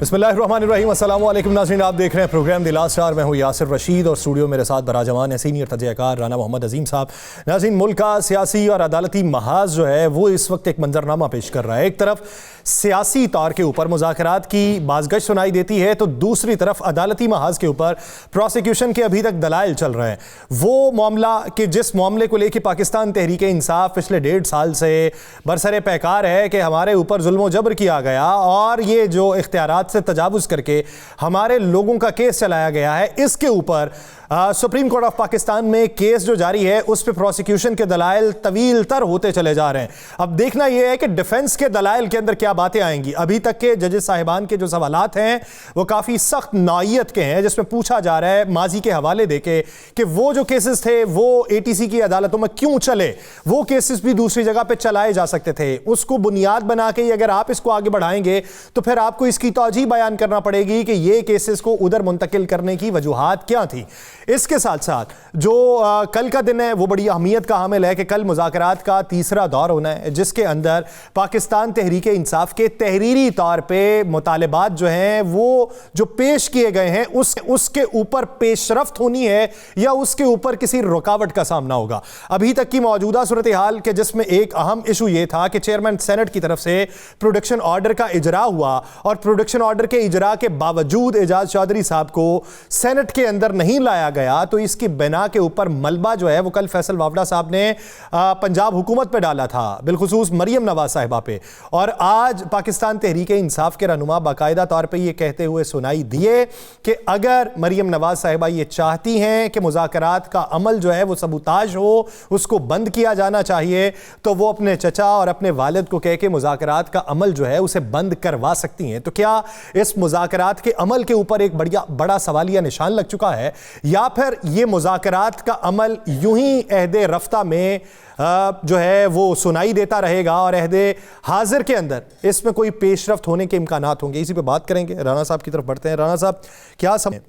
बिस्मिल्लाहिर्रहमानिर्रहीम। अस्सलाम वालेकुम नाज़रीन, आप देख रहे हैं प्रोग्राम द लास्ट आवर। मैं हूँ यासिर रशीद और स्टूडियो मेरे साथ बराजमान है सीनियर तजज़ियाकार राना मोहम्मद अजीम साहब। नाज़रीन, मुल्क का सियासी और अदालती महाज जो है वो इस वक्त एक मंजरनामा पेश कर रहा है। एक तरफ सियासी तौर के ऊपर मुज़ाकरात की बाज़गश सुनाई देती है तो दूसरी तरफ अदालती महाज के ऊपर प्रोसिक्यूशन के अभी तक दलाइल चल रहे हैं। वो मामला कि जिस मामले को लेकर पाकिस्तान तहरीक इंसाफ पिछले 1.5 साल से बरसरे पैकार है कि हमारे ऊपर जुल्म जबर किया गया और ये जो इख्तियारात से तजावुज़ करके हमारे लोगों का केस चलाया गया है, इसके ऊपर सुप्रीम कोर्ट ऑफ पाकिस्तान में केस जो जारी है उस पर प्रोसिक्यूशन के दलाइल तवील तर होते चले जा रहे हैं। अब देखना यह है कि डिफेंस के दलाइल के अंदर क्या बातें आएंगी। अभी तक के जजेस साहिबान के जो सवालात हैं वो काफ़ी सख्त नौइयत के हैं, जिसमें पूछा जा रहा है माजी के हवाले देके कि वो जो केसेस थे वो ATC की अदालतों में क्यों चले, वो केसेस भी दूसरी जगह पर चलाए जा सकते थे। उसको बुनियाद बना के अगर आप इसको आगे बढ़ाएंगे तो फिर आपको इसकी तौजीह बयान करना पड़ेगी कि ये केसेस को उधर मुंतकिल करने की वजूहात क्या थी। इसके साथ साथ जो कल का दिन है वो बड़ी अहमियत का हामिल है कि कल मुज़ाकरात का तीसरा दौर होना है, जिसके अंदर पाकिस्तान तहरीक इंसाफ के तहरीरी तौर पे मुतालबात जो हैं वो जो पेश किए गए हैं उसके ऊपर पेशरफ्त होनी है या उसके ऊपर किसी रुकावट का सामना होगा। अभी तक की मौजूदा सूरत हाल के जिसमें एक अहम इशू ये था कि चेयरमैन सेनेट की तरफ से प्रोडक्शन ऑर्डर का इजरा हुआ और प्रोडक्शन ऑर्डर के इजरा के बावजूद एजाज चौधरी साहब को सेनेट के अंदर नहीं लाया गया, तो इसकी बिना के ऊपर मलबा जो है वो कल फैसल वावड़ा साहब ने पंजाब हुकूमत पे डाला था, बिलखुसूस मरियम नवाज साहिबा पे। और आज पाकिस्तान तहरीक इंसाफ के रहनुमा बाकायदा तौर पे ये कहते हुए सुनाई दिए कि अगर मरियम नवाज साहिबा ये चाहती हैं कि मुज़ाकरात का अमल जो है वो सबूताज हो, उसको बंद किया जाना चाहिए, तो वो अपने चचा और अपने वालिद को कह के मुज़ाकरात का अमल जो है उसे बंद करवा सकती हैं। तो क्या इस मुज़ाकरात के अमल के ऊपर एक बड़ा सवालिया निशान लग चुका है या फिर ये मुज़ाकरात का अमल यूं ही अहदे रफ्ता में जो है वो सुनाई देता रहेगा और अहदे हाजिर के अंदर इसमें कोई पेशरफ्त होने के इम्कानात होंगे? इसी पे बात करेंगे। राना साहब की तरफ बढ़ते हैं। राना साहब, क्या समझ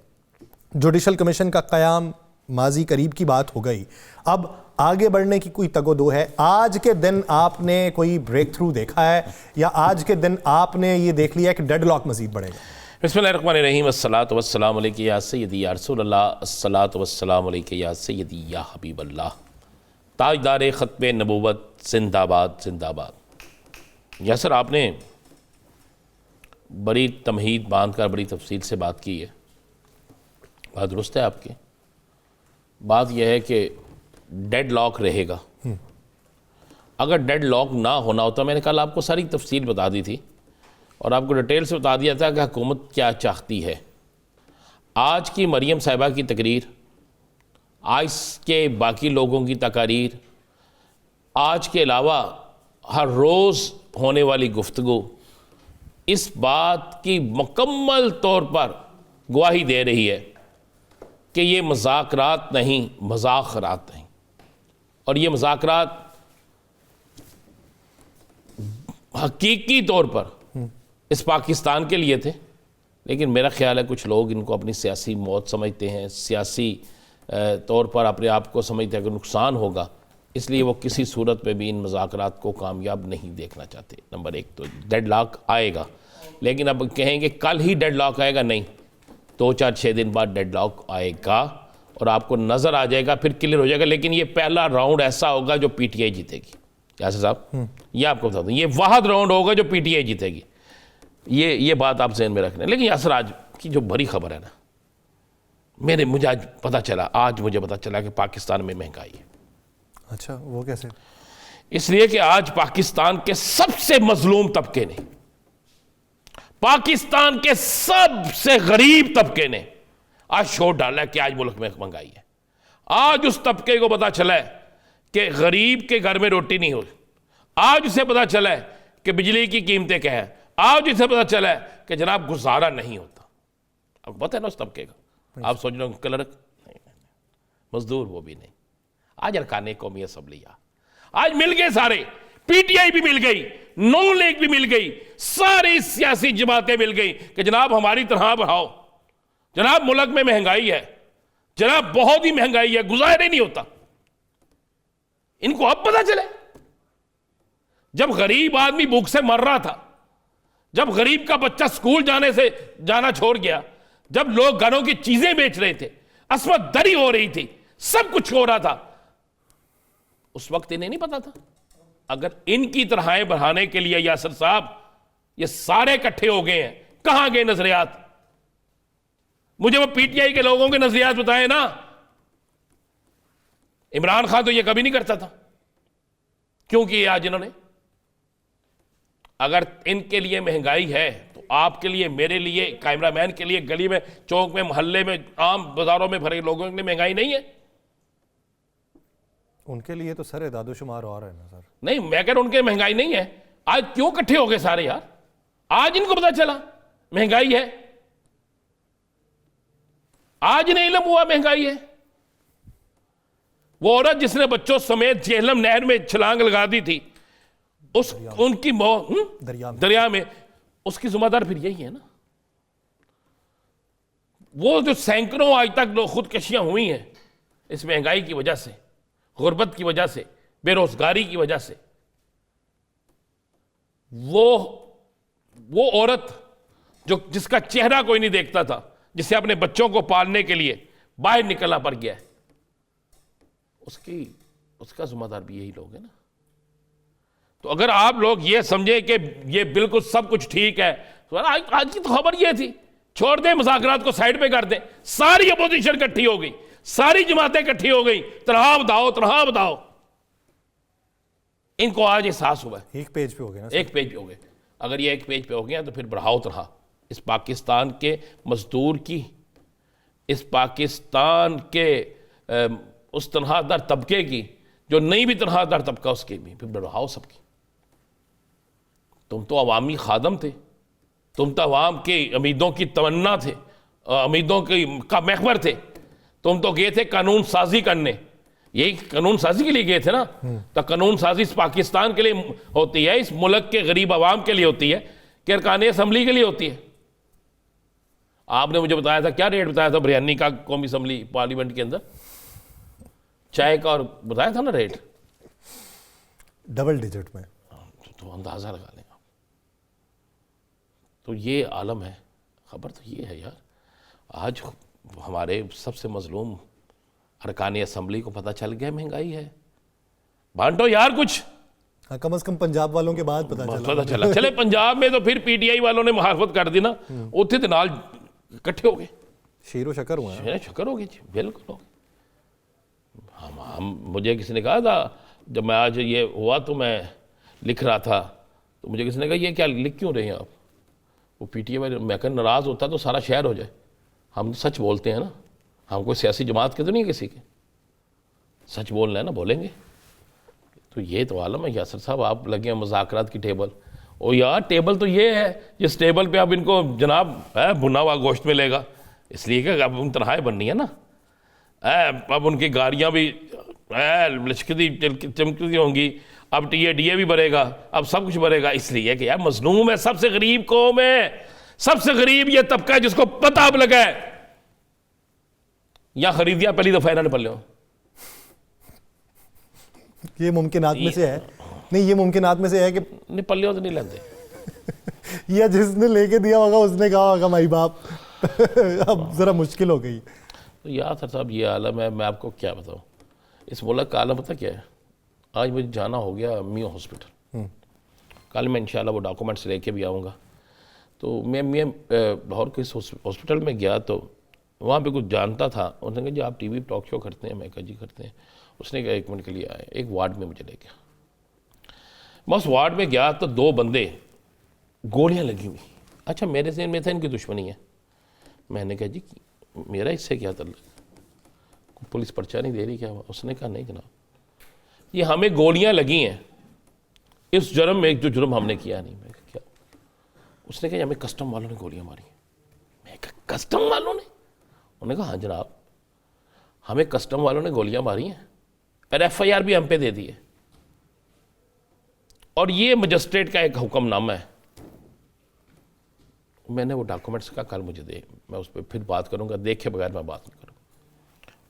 जुडिशल कमीशन का क़याम माजी करीब की बात हो गई, अब आगे बढ़ने की कोई तगोदो है? आज के दिन आपने कोई ब्रेक थ्रू देखा है या आज के दिन आपने ये देख लिया कि डेडलॉक मजीद बढ़ेगा? बिस्मिल्लाहिर्रहमानिर्रहीम। अस्सलातु वस्सलामु अलैका या सय्यदी या रसूलल्लाह, अस्सलातु वस्सलामु अलैका या सय्यदी या हबीबल्लाह। ताजदार ख़त्मे नबूवत जिंदाबाद जिंदाबाद। यासर, आपने बड़ी तमहीद बांध कर बड़ी तफसील से बात की है। बात दुरुस्त है आपकी। बात यह है कि डेड लॉक रहेगा। अगर डेड लॉक ना होना होता, मैंने कल आपको सारी तफसील बता दी थी और आपको डिटेल से बता दिया था कि हुकूमत क्या चाहती है। आज की मरियम साहिबा की तकरीर, आज के बाकी लोगों की तकारीर, आज के अलावा हर रोज़ होने वाली गुफ्तगू इस बात की मुकम्मल तौर पर गवाही दे रही है कि ये मुज़ाकरात नहीं, मज़ाकरात नहीं। और ये मुज़ाकरात हकीकी तौर पर इस पाकिस्तान के लिए थे, लेकिन मेरा ख्याल है कुछ लोग इनको अपनी सियासी मौत समझते हैं, सियासी तौर पर अपने आप को समझते हैं कि नुकसान होगा, इसलिए वो किसी सूरत में भी इन मुज़ाकरात को कामयाब नहीं देखना चाहते। नंबर एक तो डेड लॉक आएगा, लेकिन अब कहेंगे कल ही डेड लॉक आएगा, नहीं, 2-4-6 दिन बाद डेड लॉक आएगा और आपको नज़र आ जाएगा, फिर क्लियर हो जाएगा। लेकिन ये पहला राउंड ऐसा होगा जो PTI जीतेगी। यासिर साहब, ये आपको बता दूँ, ये वाहद राउंड होगा जो PTI जीतेगी। ये बात आप ज़हन में रखना। लेकिन यासर, आज की जो बड़ी खबर है ना, मुझे आज पता चला कि पाकिस्तान में महंगाई है। अच्छा, वो कैसे? इसलिए कि आज पाकिस्तान के सबसे मजलूम तबके ने, पाकिस्तान के सबसे गरीब तबके ने आज शोर डाला है कि आज मुल्क में महंगाई है। आज उस तबके को पता चला है कि गरीब के घर में रोटी नहीं हो। आज उसे पता चला है कि बिजली की कीमतें क्या है। आज उसे पता चला है कि जनाब गुजारा नहीं होता। आपको पता है ना उस तबके का। आप सोच रहे हो क्लर्क नहीं, मजदूर वो भी नहीं। आज अरकाने कौमी असम्बलियाँ आज मिल गए सारे, PTI भी मिल गई, नून लीग भी मिल गई, सारी सियासी जमातें मिल गई कि जनाब हमारी तरह बढ़ाओ, जनाब मुल्क में महंगाई है, जनाब बहुत ही महंगाई है, गुजारा ही नहीं होता। इनको अब पता चले, जब गरीब आदमी भूख से मर रहा था, जब गरीब का बच्चा स्कूल जाना छोड़ गया, जब लोग घरों की चीजें बेच रहे थे, असमत दरी हो रही थी, सब कुछ हो रहा था, उस वक्त इन्हें नहीं पता था। अगर इनकी तरहाएं बढ़ाने के लिए यासिर साहब ये सारे इकट्ठे हो गए हैं, कहां गए नजरियात? मुझे वो पीटीआई के लोगों के नजरियात बताए ना। इमरान खान तो ये कभी नहीं करता था, क्यों किए आज इन्होंने? अगर इनके लिए महंगाई है तो आपके लिए, मेरे लिए, कैमरामैन के लिए, गली में, चौक में, मोहल्ले में, आम बाजारों में भरे लोगों के लिए महंगाई नहीं है? उनके लिए तो सर दादोशुमार और है ना सर। नहीं, मैं कह रहा हूं उनके महंगाई नहीं है। आज क्यों इकट्ठे हो गए सारे यार? आज इनको पता चला महंगाई है, आज इन्हें इल्म हुआ महंगाई है। वो औरत जिसने बच्चों समेत झेलम नहर में छलांग लगा दी थी, उनकी दरिया में, उसकी जिम्मेदार फिर यही है ना। वो जो सैकड़ों आज तक खुदकशियां हुई हैं इस महंगाई की वजह से, गुर्बत की वजह से, बेरोजगारी की वजह से, वो औरत जिसका चेहरा कोई नहीं देखता था, जिसे अपने बच्चों को पालने के लिए बाहर निकलना पड़ गया है, उसका जिम्मेदार भी यही लोग हैं ना। तो अगर आप लोग ये समझे कि ये बिल्कुल सब कुछ ठीक है, तो आज की तो खबर ये थी, छोड़ दें मुज़ाकरात को, साइड पे कर दें। सारी अपोजिशन इकट्ठी हो गई, सारी जमातें इकट्ठी हो गई, तनहा बताओ। इनको आज एहसास हुआ है। एक पेज पे हो गए ना, एक पेज पे हो गए। अगर ये एक पेज पे हो गया तो फिर बढ़ाओ तनहा इस पाकिस्तान के मजदूर की, इस पाकिस्तान के उस तनहादार तबके की, जो नहीं भी तनहादार तबका, उसकी भी फिर बढ़ाओ सबकी। तुम तो अवामी खादम थे, तुम तो अवाम के उम्मीदों की तमन्ना थे, उम्मीदों का महवर थे। तुम तो गए थे कानून साजी करने, यही कानून साजी के लिए गए थे ना। तो कानून साजी इस पाकिस्तान के लिए होती है, इस मुल्क के गरीब अवाम के लिए होती है, कि अरकान असम्बली के लिए होती है। आपने मुझे बताया था, क्या रेट बताया था बिरयानी का कौमी असम्बली पार्लियामेंट के अंदर, चाय का, और बताया था ना रेट डबल डिजिट में। तो अंदाजा लगा लें आप। तो ये आलम है। खबर तो ये है यार, आज हमारे सबसे मजलूम अरकान असम्बली को पता चल गया महंगाई है। बांटो यार कुछ। हाँ, कम से कम पंजाब वालों के बाद पता चला। चले पंजाब में तो फिर पीटीआई वालों ने मुखालफत कर दी ना, उत्थे तो नाल इकट्ठे हो गए, शेरो शकर हुआ है। शकर हो गई जी, बिल्कुल हो गई। हम मुझे किसी ने कहा था, जब मैं आज ये हुआ तो मैं लिख रहा था, तो मुझे किसी ने कहा, ये क्या लिख क्यों रहे हैं आप? वो पीटीआई वाले, मैं कहा नाराज़ होता तो सारा शहर हो जाए। हम तो सच बोलते हैं ना, हम कोई सियासी जमात के तो नहीं, किसी के सच बोलना है ना, बोलेंगे। तो ये तो आलम है यासिर साहब, आप लगे हैं मुज़ाकरात की टेबल। ओ यार, टेबल तो ये है जिस टेबल पे अब इनको जनाब भुना हुआ गोश्त मिलेगा, इसलिए कि अब उन तनहाएँ बननी है ना। अब उनकी गाड़ियाँ भी लचकती चमकती होंगी, अब टीए भी बढ़ेगा, अब सब कुछ बढ़ेगा, इसलिए कि यार मजलूम है, सबसे गरीब कौम है, सबसे गरीब ये तबका है जिसको पता अब लगा है। या खरीदिया पहली दफा इन्होंने पल लो, ये मुमकिनात में से है। नहीं, ये मुमकिनात में से है कि नहीं पल्ले तो नहीं लेते। या जिसने लेके दिया होगा उसने कहा होगा माई बाप अब जरा मुश्किल हो गई। तो यार साहब, ये आलम है, मैं आपको क्या बताऊं। इस मुल्क का आलम पता क्या है? आज मुझे जाना हो गया मियाँ हॉस्पिटल, कल मैं इंशाल्लाह वो डॉक्यूमेंट्स लेके भी आऊँगा। तो मैं मियाँ लाहौर के इस हॉस्पिटल में गया, तो वहाँ पे कुछ जानता था। उसने कहा जी आप टीवी टॉक शो करते हैं? मैं कहा जी करते हैं। उसने कहा 1 मिनट के लिए आए, एक वार्ड में मुझे ले गया। मैं उस वार्ड में गया तो 2 बंदे गोलियां लगी हुई। अच्छा, मेरे से इनमें था इनकी दुश्मनी है। मैंने कहा जी मेरा इससे क्या तल्लुक, पुलिस पर्चा नहीं दे रही क्या? उसने कहा नहीं जनाब, ये हमें गोलियां लगी हैं इस जुर्म में जो जुर्म हमने किया नहीं। मैं कहा क्या? उसने कहा हमें कस्टम वालों ने गोलियां मारी। मैं कहा कस्टम वालों ने? उन्होंने कहा हाँ जनाब, हमें कस्टम वालों ने गोलियां मारी हैं और FIR भी हम पे दे दी है, और ये मजिस्ट्रेट का एक हुक्मनामा है। मैंने वो डॉक्यूमेंट्स का कल मुझे दे, मैं उस पर फिर बात करूंगा, देखे बगैर मैं बात नहीं करूंगा।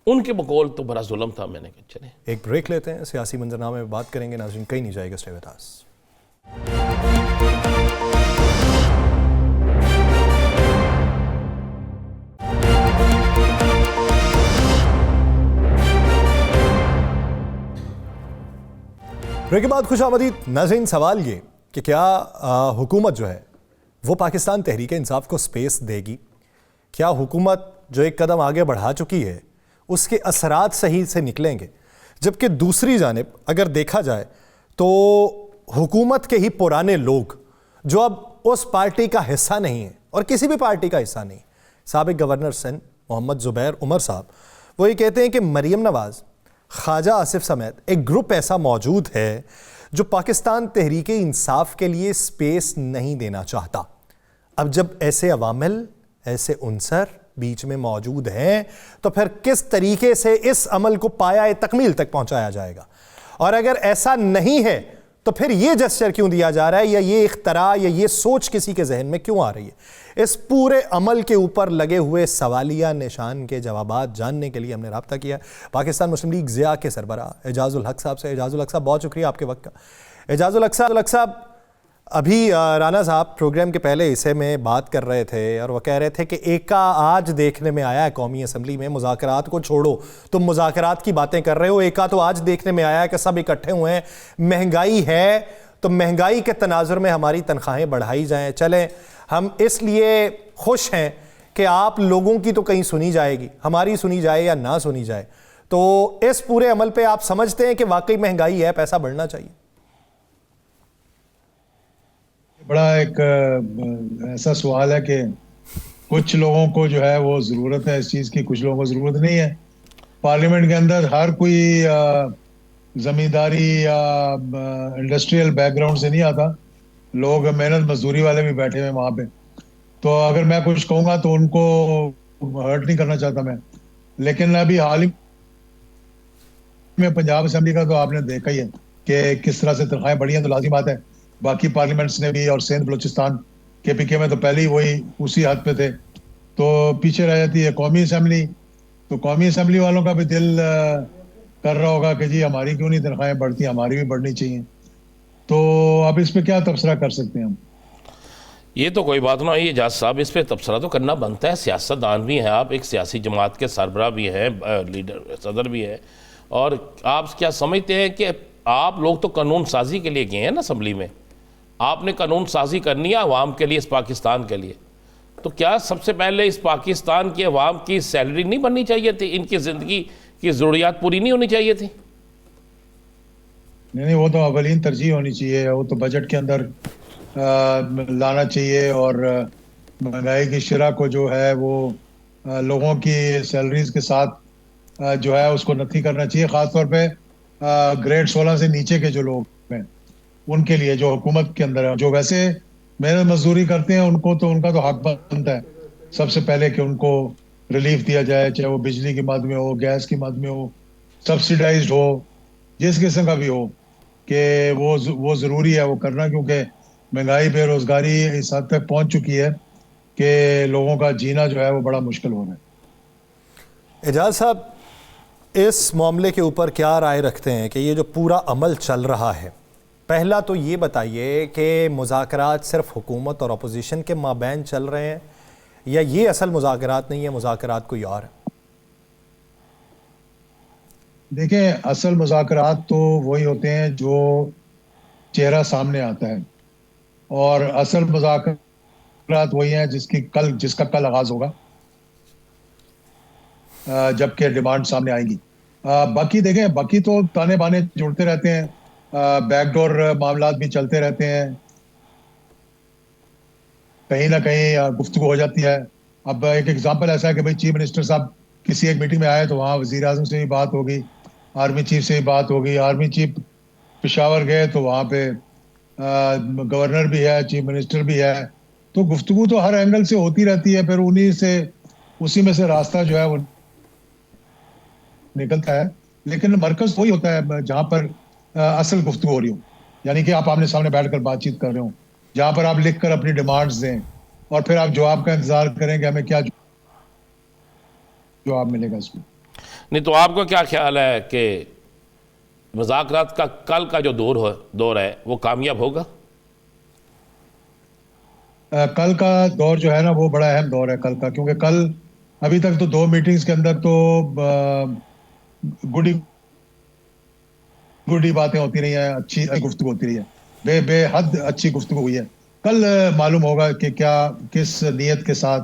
उनके बकौल तो बड़ा जुल्म था। मैंने कहा चले एक ब्रेक लेते हैं, सियासी मंजरनामे में बात करेंगे। नाज़रीन कहीं नहीं जाएगा, स्टे विद अस। ब्रेक के बाद खुशामदीद नाज़रीन। सवाल ये कि क्या हुकूमत जो है वो पाकिस्तान तहरीक इंसाफ को स्पेस देगी? क्या हुकूमत जो एक कदम आगे बढ़ा चुकी है उसके असरात सही से निकलेंगे? जबकि दूसरी जानिब अगर देखा जाए तो हुकूमत के ही पुराने लोग जो अब उस पार्टी का हिस्सा नहीं है और किसी भी पार्टी का हिस्सा नहीं, साबिक गवर्नर सिंध मोहम्मद ज़ुबैर उमर साहब, वो ये कहते हैं कि मरीम नवाज़, ख्वाजा आसिफ समेत एक ग्रुप ऐसा मौजूद है जो पाकिस्तान तहरीक इंसाफ के लिए स्पेस नहीं देना चाहता। अब जब ऐसे अवामिल, ऐसे उनसर बीच में मौजूद हैं तो फिर किस तरीके से इस अमल को पाया तकमील तक पहुंचाया जाएगा? और अगर ऐसा नहीं है तो फिर ये जेस्चर क्यों दिया जा रहा है, या ये इख्तरा या ये सोच किसी के जहन में क्यों आ रही है? इस पूरे अमल के ऊपर लगे हुए सवालिया निशान के जवाबात जानने के लिए हमने रब्ता किया पाकिस्तान मुस्लिम लीग ज़िया के सरबराह एजाजुल हक साहब से। एजाजुल हक साहब, बहुत शुक्रिया आपके वक्त का। एजाजुल हक साहब, अभी राना साहब प्रोग्राम के पहले हिस्से में बात कर रहे थे और वह कह रहे थे कि एका आज देखने में आया है कौमी असम्बली में, मुज़ाकरात को छोड़ो, तुम मुज़ाकरात की बातें कर रहे हो, एका तो आज देखने में आया है कि सब इकट्ठे हुए हैं, महंगाई है तो महंगाई के तनाजुर में हमारी तनख्वाहें बढ़ाई जाएं। चलें, हम इसलिए खुश हैं कि आप लोगों की तो कहीं सुनी जाएगी, हमारी सुनी जाए या ना सुनी जाए। तो इस पूरे अमल पे आप समझते हैं कि वाकई महंगाई है, पैसा बढ़ना चाहिए? बड़ा एक ऐसा सवाल है कि कुछ लोगों को जो है वो ज़रूरत है इस चीज़ की, कुछ लोगों को ज़रूरत नहीं है। पार्लियामेंट के अंदर हर कोई ज़मींदारी या इंडस्ट्रियल बैकग्राउंड से नहीं आता, लोग मेहनत मजदूरी वाले भी बैठे हुए वहाँ पे। तो अगर मैं कुछ कहूँगा तो उनको हर्ट नहीं करना चाहता मैं, लेकिन अभी हाल ही में पंजाब असेंबली का तो आपने देखा ही है कि किस तरह से तनख्वाहें बढ़ी हैं। तो लाजिम बात है बाकी पार्लियामेंट्स ने भी, और सिंध बलूचिस्तान KPK में तो पहले ही वही उसी हद पे थे, तो पीछे रह जाती है कौमी असेंबली। तो कौमी असेंबली वालों का भी दिल कर रहा होगा कि जी हमारी क्यों नहीं तनख्वाहें बढ़ती, हमारी भी बढ़नी चाहिए। तो अब इस पे क्या तबसरा कर सकते हैं हम? ये तो कोई बात ना, ये जाज साहब इस पर तबसरा तो करना बनता है, सियासतदान भी हैं आप, एक सियासी जमात के सरबराह भी हैं, लीडर सदर भी है, और आप क्या समझते हैं कि आप लोग तो कानून साजी के लिए गए हैं ना असम्बली में, आपने कानून साजी करनी है अवाम के लिए, इस पाकिस्तान के लिए, तो क्या सबसे पहले इस पाकिस्तान की अवाम की सैलरी नहीं बननी चाहिए थी, इनकी ज़िंदगी की ज़रूरियात पूरी नहीं होनी चाहिए थी? नहीं, वो तो अवलीन तरजीह होनी चाहिए, वो तो बजट के अंदर लाना चाहिए, और महंगाई की शरह को जो है वो लोगों की सैलरीज के साथ जो है उसको नथी करना चाहिए, ख़ासतौर पे ग्रेड 16 से नीचे के जो लोग हैं उनके लिए, जो हुकूमत के अंदर है, जो वैसे मेहनत मजदूरी करते हैं उनको तो उनका तो हक बनता है सबसे पहले कि उनको रिलीफ दिया जाए, चाहे वो बिजली की मद में हो, गैस की मद में हो, सब्सिडाइज्ड हो, जिस किस्म का भी हो, कि वो ज़रूरी है वो करना, क्योंकि महंगाई, बेरोज़गारी इस हद तक पहुंच चुकी है कि लोगों का जीना जो है वो बड़ा मुश्किल हो रहा है। एजाज साहब, इस मामले के ऊपर क्या राय रखते हैं कि ये जो पूरा अमल चल रहा है, पहला तो ये बताइए कि मुज़ाकरात सिर्फ हुकूमत और अपोजिशन के माबैन चल रहे हैं, या ये असल मुज़ाकरात नहीं है, मुज़ाकरात कोई और है? देखें, असल मुज़ाकरात तो वही होते हैं जो चेहरा सामने आता है, और असल मुज़ाकरात वही हैं जिसका कल आगाज होगा जबकि डिमांड सामने आएंगी। बाकी देखें, बाकी तो ताने बाने जुड़ते रहते हैं, बैकडोर मामलात भी चलते रहते हैं, कहीं ना कहीं गुफ्तगू हो जाती है। अब एक एग्जांपल ऐसा है कि भाई चीफ मिनिस्टर साहब किसी एक मीटिंग में आए तो वहाँ वज़ीर आज़म से भी बात होगी, आर्मी चीफ से भी बात होगी, आर्मी चीफ पेशावर गए तो वहाँ पे गवर्नर भी है, चीफ मिनिस्टर भी है, तो गुफ्तगू तो हर एंगल से होती रहती है, फिर उसी में से रास्ता जो है वो निकलता है। लेकिन मरकज वही होता है जहाँ पर असल गुफ्तगू हो रही हो, यानी कि आप आमने सामने बैठकर बातचीत कर रहे हो, जहाँ पर आप लिखकर अपनी डिमांड्स दें और फिर आप जवाब का इंतजार करेंगे हमें क्या जवाब मिलेगा इसमें। नहीं तो आपको क्या ख्याल है कि मुज़ाकरात का कल का जो दौर है वो कामयाब होगा? कल का दौर जो है ना वो बड़ा अहम दौर है कल का, क्योंकि कल अभी तक तो 2 मीटिंग्स के अंदर तो गुड गुडी बातें होती रही हैं, अच्छी गुफ्तगू होती रही है, बेहद अच्छी गुफ्तगू हुई है। कल मालूम होगा कि क्या, किस नीयत के साथ,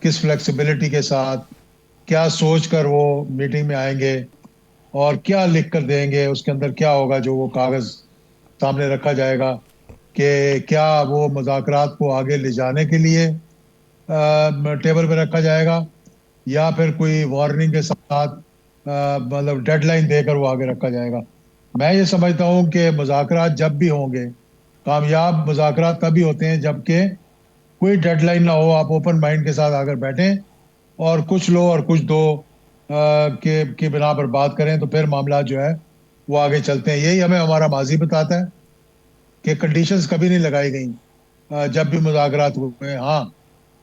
किस फ्लेक्सिबिलिटी के साथ, क्या सोच कर वो मीटिंग में आएंगे और क्या लिख कर देंगे, उसके अंदर क्या होगा जो वो कागज सामने रखा जाएगा, कि क्या वो मुज़ाकरात को आगे ले जाने के लिए टेबल पे रखा जाएगा, या फिर कोई वार्निंग के साथ मतलब डेडलाइन देकर वो आगे रखा जाएगा। मैं ये समझता हूँ कि मुज़ाकरात जब भी होंगे, कामयाब मुज़ाकरात तभी होते हैं जबकि कोई डेडलाइन ना हो, आप ओपन माइंड के साथ आकर बैठें और कुछ लो और कुछ दो के बिना पर बात करें, तो फिर मामला जो है वो आगे चलते हैं। यही हमें हमारा माजी बताता है कि कंडीशंस कभी नहीं लगाई गई जब भी मुज़ाकरात हुए। हाँ,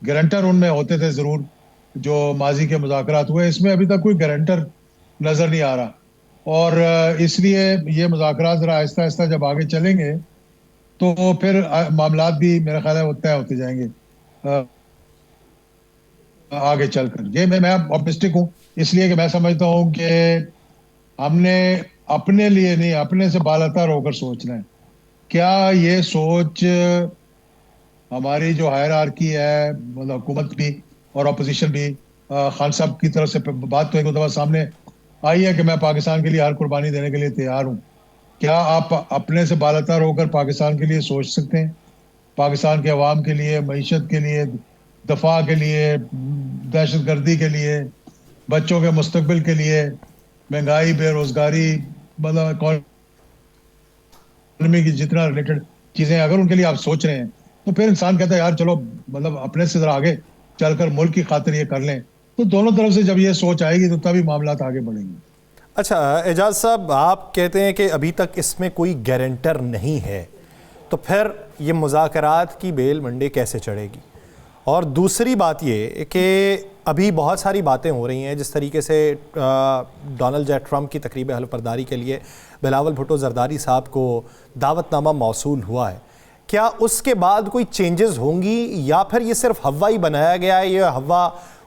गारंटर उनमें होते थे ज़रूर, जो माजी के मुज़ाकरात हुए, इसमें अभी तक कोई गारंटर नज़र नहीं आ रहा। और इसलिए ये मुज़ाकरात ज़रा आहिस्ता आहिस्ता जब आगे चलेंगे तो फिर मामलात भी मेरा ख्याल है वो तय होते जाएंगे आगे चलकर। ये मैं ऑप्टिमिस्टिक हूँ, इसलिए कि मैं समझता हूँ कि हमने अपने लिए नहीं, अपने से बालातर होकर सोचना है। क्या ये सोच हमारी जो हायरार्की है, मतलब हुकूमत भी और अपोजिशन भी, खान साहब की तरफ से बात तो एक दफा सामने आई है कि मैं पाकिस्तान के लिए हर कुर्बानी देने के लिए तैयार हूँ। क्या आप अपने से बालातर होकर पाकिस्तान के लिए सोच सकते हैं? पाकिस्तान के अवाम के लिए, मईशत के लिए, दफा के लिए, दहशतगर्दी के लिए, बच्चों के मुस्तकबिल के लिए, महंगाई, बेरोजगारी, मतलब इकोनॉमी की जितना रिलेटेड चीजें अगर उनके लिए आप सोच रहे हैं, तो फिर इंसान कहता है यार चलो मतलब अपने से जरा आगे चलकर मुल्क की खातिर ये कर लें। तो दोनों तरफ से जब ये सोच आएगी तो तभी मामलात आगे बढ़ेंगे। अच्छा एजाज साहब, आप कहते हैं कि अभी तक इसमें कोई गारंटर नहीं है, तो फिर ये मुज़ाकरात की बेल मंडे कैसे चढ़ेगी? और दूसरी बात ये कि अभी बहुत सारी बातें हो रही हैं, जिस तरीके से डोनाल्ड जे ट्रंप की तकरीब हलफबरदारी के लिए बिलावल भुट्टो जरदारी साहब को दावतनामा मौसूल हुआ है, क्या उसके बाद कोई चेंजेस होंगी या फिर ये सिर्फ हवा ही बनाया गया है, ये हवा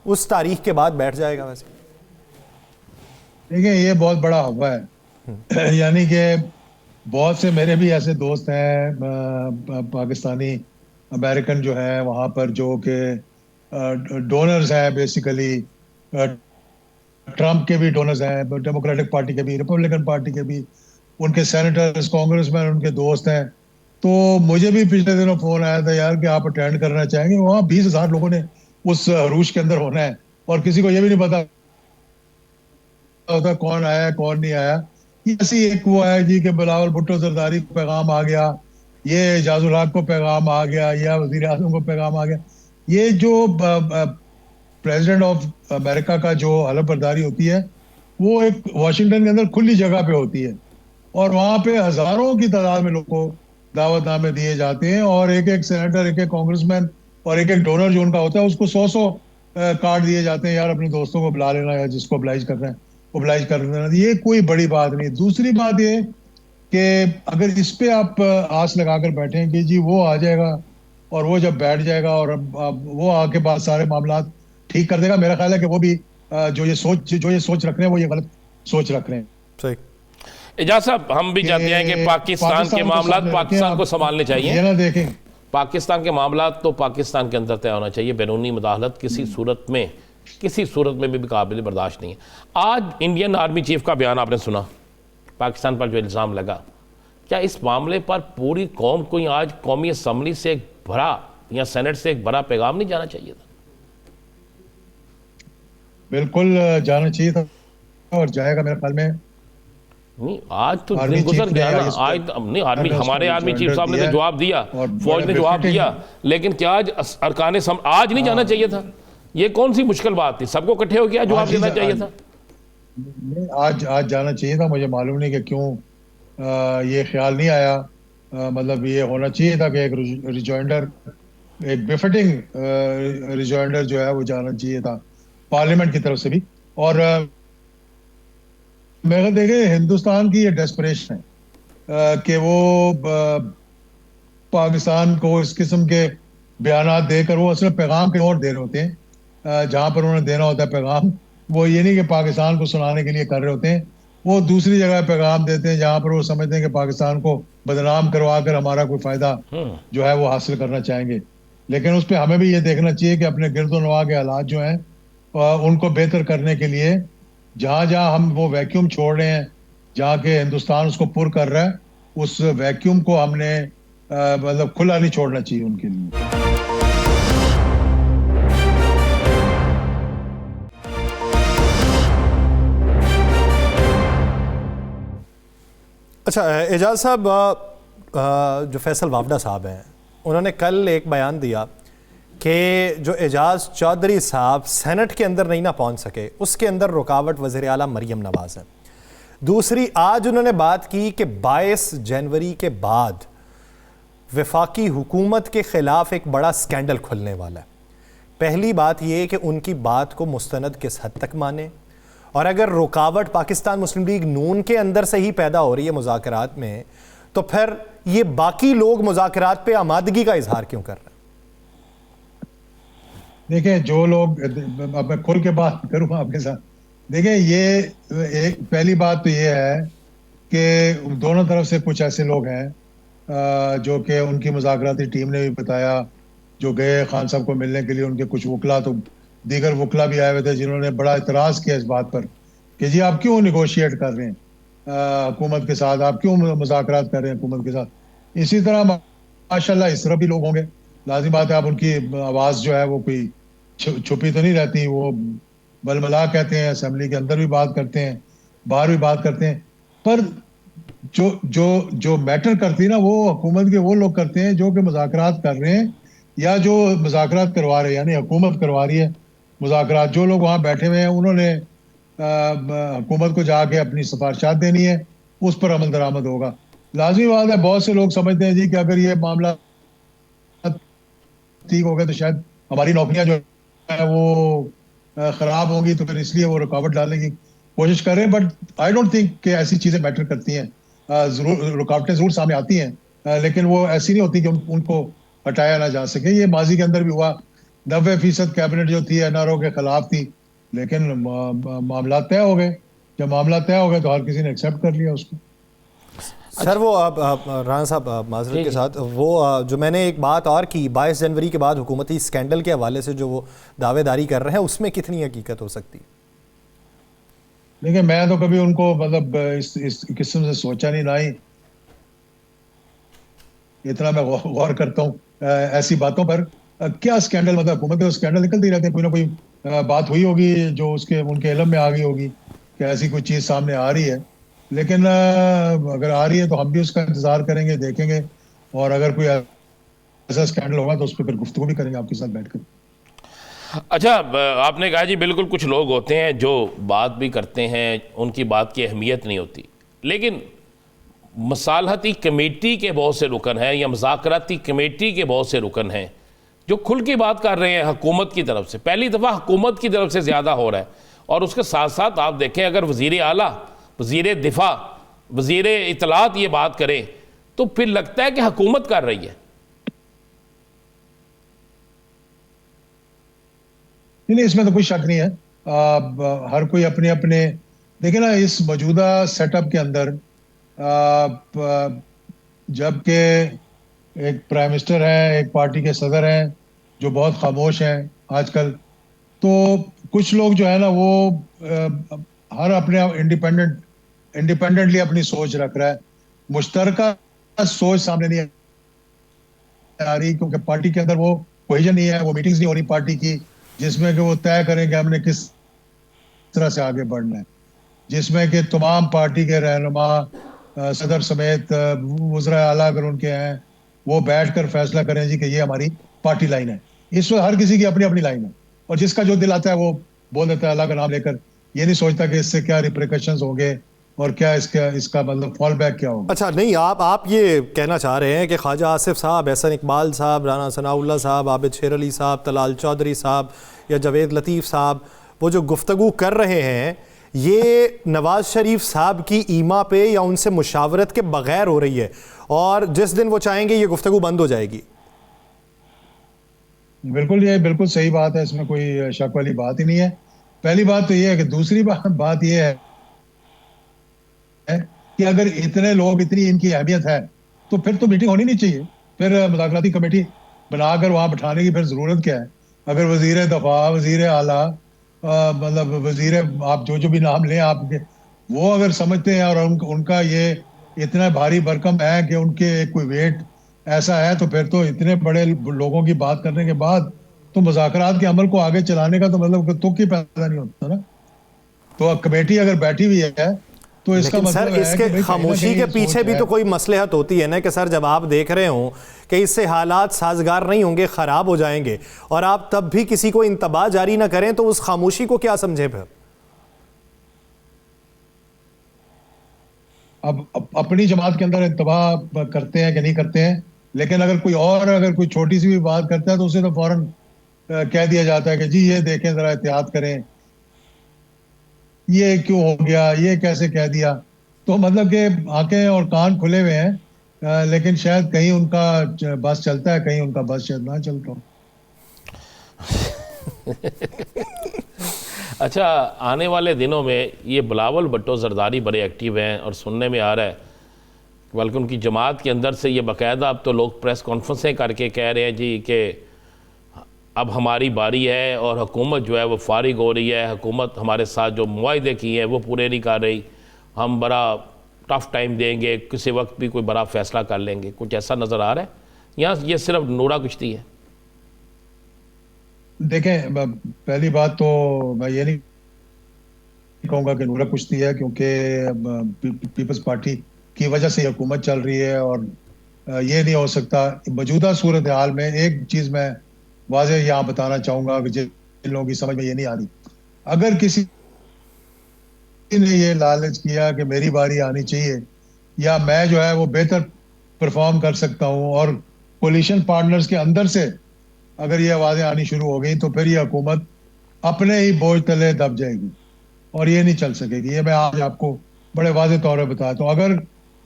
उस तारीख के बाद बैठ जाएगा? वैसे देखिए, ये बहुत बड़ा हवा है यानी कि बहुत से मेरे भी ऐसे दोस्त हैं पाकिस्तानी अमेरिकन जो है वहाँ पर, जो कि डोनर्स हैं बेसिकली, ट्रंप के भी डोनर्स हैं, डेमोक्रेटिक पार्टी के भी, रिपब्लिकन पार्टी के भी, उनके सेनेटर्स, कांग्रेसमैन उनके दोस्त हैं। तो मुझे भी पिछले दिनों फोन आया था यार कि आप अटेंड करना चाहेंगे। वहाँ 20,000 लोगों ने उस रूश के अंदर होना है और किसी को ये भी नहीं पता होता कौन आया कौन नहीं आया। ऐसी एक वो है जी कि बिलावल भुट्टो जरदारी को पैगाम आ गया, ये एजाजुल हक को पैगाम आ गया, या वजीर आजम को पैगाम आ गया। ये जो प्रेसिडेंट ऑफ अमेरिका का जो हलफबरदारी होती है वो एक वाशिंगटन के अंदर खुली जगह पे होती है और वहां पे हजारों की तादाद में लोगों को दावतनामे दिए जाते हैं और एक एक सेनेटर, एक एक कांग्रेसमैन और एक एक डोनर जो उनका होता है उसको 100 कार्ड दिए जाते हैं, यार अपने दोस्तों को बुला लेना या जिसको oblige करना है oblige कर देना। ये कोई बड़ी बात नहीं। दूसरी बात ये कि अगर इस पे आप आस लगाकर बैठे कि जी वो आ जाएगा और वो जब बैठ जाएगा और अब वो आके बाद सारे मामला ठीक कर देगा, मेरा ख्याल है कि वो भी जो ये सोच रख रहे हैं वो ये गलत सोच रख रहे हैं। सही। एजाज साहब, हम भी चाहते हैं कि पाकिस्तान के मामला पाकिस्तान को संभालने चाहिए। ये ना देखें, पाकिस्तान के मामला तो पाकिस्तान के अंदर तय होना चाहिए। बैरूनी मुदाखलत किसी सूरत में भी काबिल बर्दाश्त नहीं है। आज इंडियन आर्मी चीफ का बयान आपने सुना, पाकिस्तान पर जो इल्ज़ाम लगा, क्या इस मामले पर पूरी कौम को आज कौमी असम्बली से एक बड़ा या सेनेट से एक बड़ा पैगाम नहीं जाना चाहिए था? बिल्कुल जाना चाहिए था और जाएगा मेरे ख्याल में। नहीं, आज तो दिन गुजर गया ना। आज नहीं, हमारे आर्मी चीफ साहब ने तो जवाब दिया, फौज ने जवाब दिया, लेकिन क्या आज अरकान आज नहीं जाना चाहिए था? ये कौन सी मुश्किल बात थी? सबको इकट्ठे हो गया जवाब देना चाहिए था। आज जाना चाहिए था। मुझे मालूम नहीं कि क्यों ये ख्याल नहीं आया। मतलब ये होना चाहिए था कि एक रिजॉइंडर, एक बेफिटिंग रिजॉइंडर जो है वो जाना चाहिए था पार्लियामेंट की तरफ से भी। और मैं देखे हिंदुस्तान की ये डेस्परेशन है कि वो पाकिस्तान को इस किस्म के बयान देकर वो असल पैगाम के और दे रहे होते हैं जहां पर उन्हें देना होता है पैगाम। वो ये नहीं कि पाकिस्तान को सुनाने के लिए कर रहे होते हैं, वो दूसरी जगह पैगाम देते हैं जहां पर वो समझते हैं कि पाकिस्तान को बदनाम करवा कर हमारा कोई फायदा जो है वो हासिल करना चाहेंगे। लेकिन उस पर हमें भी ये देखना चाहिए कि अपने गिरदोनवा के हालात जो हैं उनको बेहतर करने के लिए जहां जहां हम वो वैक्यूम छोड़ रहे हैं, जहां के हिंदुस्तान उसको पुर कर रहा है, उस वैक्यूम को हमने मतलब खुला नहीं छोड़ना चाहिए उनके लिए। अच्छा एजाज साहब, जो फैसल वावडा साहब हैं उन्होंने कल एक बयान दिया कि जो एजाज चौधरी साहब सेनेट के अंदर नहीं ना पहुंच सके, उसके अंदर रुकावट वज़ीर आला मरियम नवाज़ है। दूसरी, आज उन्होंने बात की कि 22 जनवरी के बाद वफाकी हुकूमत के ख़िलाफ़ एक बड़ा स्कैंडल खुलने वाला है। पहली बात यह कि उनकी बात को मुस्तनद किस हद तक माने, और अगर रुकावट पाकिस्तान मुस्लिम लीग नून के अंदर से ही पैदा हो रही है मुज़ाकरात में, तो फिर ये बाकी लोग मुज़ाकरात पे आमादगी का इजहार क्यों कर रहे हैं? देखिए, जो लोग, अब मैं खुल के बात करूँ आपके साथ, देखिए ये एक पहली बात तो ये है कि दोनों तरफ से कुछ ऐसे लोग हैं जो कि उनकी मुज़ाकराती टीम ने भी बताया, जो गए खान साहब को मिलने के लिए, उनके कुछ वकला तो दीगर वकला भी आए हुए थे जिन्होंने बड़ा इतराज़ किया इस बात पर कि जी आप क्यों निगोशिएट कर रहे हैं हुकूमत के साथ, आप क्यों मुज़ाकरात कर रहे हैं हुकूमत के साथ। इसी तरह माशाल्लाह इस तरह भी लोग होंगे, लाजिम बात है। आप उनकी आवाज़ जो है वो कोई छुपी तो नहीं रहती, वो बलमला कहते हैं, असेंबली के अंदर भी बात करते हैं, बाहर भी बात करते हैं। पर जो जो जो मैटर करती है ना, वो हुकूमत के वो लोग करते हैं जो कि मुज़ाकरात कर रहे हैं या जो मुज़ाकरात करवा रहे हैं, यानी हुकूमत करवा रही है मुज़ाकरात। जो लोग वहाँ बैठे हुए हैं उन्होंने हुकूमत को जाके अपनी सिफारिशात देनी है, उस पर अमल दरामद होगा। लाजमी बात है, बहुत से लोग समझते हैं जी कि अगर ये मामला ठीक हो गया तो शायद हमारी नौकरियां जो है वो खराब होंगी, तो फिर इसलिए वो रुकावट डालने की कोशिश कर रहे हैं। बट आई डोंट थिंक कि ऐसी चीजें मैटर करती हैं। जरूर रुकावटें जरूर सामने आती हैं, लेकिन वो ऐसी नहीं होती कि उनको हटाया ना जा सके। ये माजी के अंदर भी हुआ, 90% कैबिनेट जो थी एनआरओ के खिलाफ थी, लेकिन मामला तय हो गए। जब मामला तय हो गए तो हर किसी ने एक्सेप्ट कर लिया उसको। सर वो राना साहब माजरत के साथ, वो जो मैंने एक बात और की, 22 जनवरी के बाद हुकूमती स्कैंडल के हवाले से जो वो दावेदारी कर रहे हैं, उसमें कितनी हकीकत हो सकती है? देखिए, मैं तो कभी उनको मतलब इस किस्म से सोचा नहीं, ना ही इतना मैं गौर करता हूँ ऐसी बातों पर। क्या स्कैंडल, मतलब हुकूमत के स्कैंडल निकलते ही रहते हैं, कोई ना कोई बात हुई होगी जो उसके उनके इल्म में आ गई होगी कि ऐसी कोई चीज़ सामने आ रही है। लेकिन अगर आ रही है तो हम भी उसका इंतजार करेंगे, देखेंगे, और अगर कोई ऐसा स्कैंडल होगा तो उस पर फिर गुफ्तगू भी करेंगे आपके साथ बैठकर। अच्छा, आपने कहा जी बिल्कुल, कुछ लोग होते हैं जो बात भी करते हैं, उनकी बात की अहमियत नहीं होती, लेकिन मसालहती कमेटी के बहुत से रुकन हैं या मुज़ाकराती कमेटी के बहुत से रुकन हैं जो खुल की बात कर रहे हैं हुकूमत की तरफ से। पहली दफ़ा हुकूमत की तरफ से ज़्यादा हो रहा है, और उसके साथ साथ आप देखें, अगर वज़ीर आला, वज़ीर दिफा, वज़ीर इतलात ये बात करें तो फिर लगता है कि हुकूमत कर रही है। नहीं, इसमें तो कोई शक नहीं है। हर कोई अपने अपने, देखिए ना, इस मौजूदा सेटअप के अंदर जबकि एक प्राइम मिनिस्टर है, एक पार्टी के सदर हैं जो बहुत खामोश हैं आजकल, तो कुछ लोग जो है ना वो हर अपने इंडिपेंडेंटली अपनी सोच रख रहा है। मुश्तरका सोच सामने नहीं आ रही, क्योंकि पार्टी के अंदर वो कोहेजन नहीं है, वो मीटिंग्स नहीं हो रही पार्टी की जिसमें कि वो तय करें कि हमने किस तरह से आगे बढ़ना है, जिसमें कि तमाम पार्टी के रहनुमा, सदर समेत वज़रा आला अगर उनके हैं, वो बैठकर फैसला करें जी कि ये हमारी पार्टी लाइन है। इस वक्त हर किसी की अपनी अपनी लाइन है, और जिसका जो दिल आता है वो बोल देता है अल्लाह का नाम लेकर, ये नहीं सोचता कि इससे क्या रिप्रिकॉशंस होंगे और क्या इसका मतलब फॉल बैक क्या होगा। अच्छा, नहीं, आप ये कहना चाह रहे हैं कि ख्वाजा आसिफ साहब, एहसन इकबाल साहब, राना सनाउल्लाह साहब, आबिद शेर अली साहब, तलाल चौधरी साहब या जावेद लतीफ़ साहब वो जो गुफ्तगू कर रहे हैं, ये नवाज शरीफ साहब की ईमा पे या उनसे मुशावरत के बगैर हो रही है, और जिस दिन वो चाहेंगे ये गुफ्तगू बंद हो जाएगी? बिल्कुल, ये बिल्कुल सही बात है, इसमें कोई शक वाली बात ही नहीं है। पहली बात तो ये है कि दूसरी बात ये है कि अगर इतने लोग, इतनी इनकी अहमियत है, तो फिर तो मीटिंग होनी नहीं चाहिए, फिर मुज़ाकराती कमेटी बनाकर वहाँ बिठाने की फिर ज़रूरत क्या है? अगर वज़ीर दफ़ा, वज़ीर आला, मतलब वज़ीर, आप जो भी नाम लें आपके, वो अगर समझते हैं और उनका ये इतना भारी भरकम है कि उनके कोई वेट ऐसा है, तो फिर तो इतने बड़े लोगों की बात करने के बाद तो मुज़ाकरात के अमल को आगे चलाने का तो मतलब तुक ही पैदा नहीं होता ना। तो कमेटी अगर बैठी हुई है तो इसका लेकिन सर मतलब है इसके कि भाई खामोशी के पीछे भी तो कोई मसलहत होती है ना, कि सर जब आप देख रहे हो कि इससे हालात साजगार नहीं होंगे, ख़राब हो जाएंगे, और आप तब भी किसी को इंतबा जारी ना करें, तो उस खामोशी को क्या समझे फिर? अब अपनी जमात के अंदर इंतबा करते हैं कि नहीं करते हैं, लेकिन अगर कोई छोटी सी भी बात करता है तो उसे तो फौरन कह दिया जाता है कि जी ये देखें, जरा एहतियात करें, ये क्यों हो गया, ये कैसे कह दिया। तो मतलब कि आंखें और कान खुले हुए हैं, लेकिन शायद कहीं उनका बस चलता है, कहीं उनका बस शायद ना चलता हो। अच्छा, आने वाले दिनों में ये बिलावल भुट्टो जरदारी बड़े एक्टिव हैं और सुनने में आ रहा है, बल्कि उनकी जमात के अंदर से ये बाकायदा अब तो लोग प्रेस कॉन्फ्रेंसें करके कह रहे हैं जी कि अब हमारी बारी है और हुकूमत जो है वो फारिग हो रही है, हुकूमत हमारे साथ जो मुआहदे किए हैं वो पूरे नहीं कर रही, हम बड़ा टफ टाइम देंगे, किसी वक्त भी कोई बड़ा फैसला कर लेंगे। कुछ ऐसा नज़र आ रहा है या ये सिर्फ नूरा कुश्ती है? देखें, पहली बात तो मैं ये नहीं कहूँगा कि नूरा कुश्ती है, क्योंकि पीपल्स पार्टी की वजह से हुकूमत चल रही है, और ये नहीं हो सकता। मौजूदा सूरत हाल में एक चीज़ मैं वाज़ेह यहाँ बताना चाहूँगा कि जिन लोगों की समझ में ये नहीं आ रही, अगर किसी ने ये लालच किया कि मेरी बारी आनी चाहिए या मैं जो है वो बेहतर परफॉर्म कर सकता हूँ, और कोलिशन पार्टनर्स के अंदर से अगर ये आवाज़ें आनी शुरू हो गई, तो फिर ये हुकूमत अपने ही बोझ तले दब जाएगी और ये नहीं चल सकेगी। ये मैं आज आपको बड़े वाज़ेह तौर पर बताता हूँ। अगर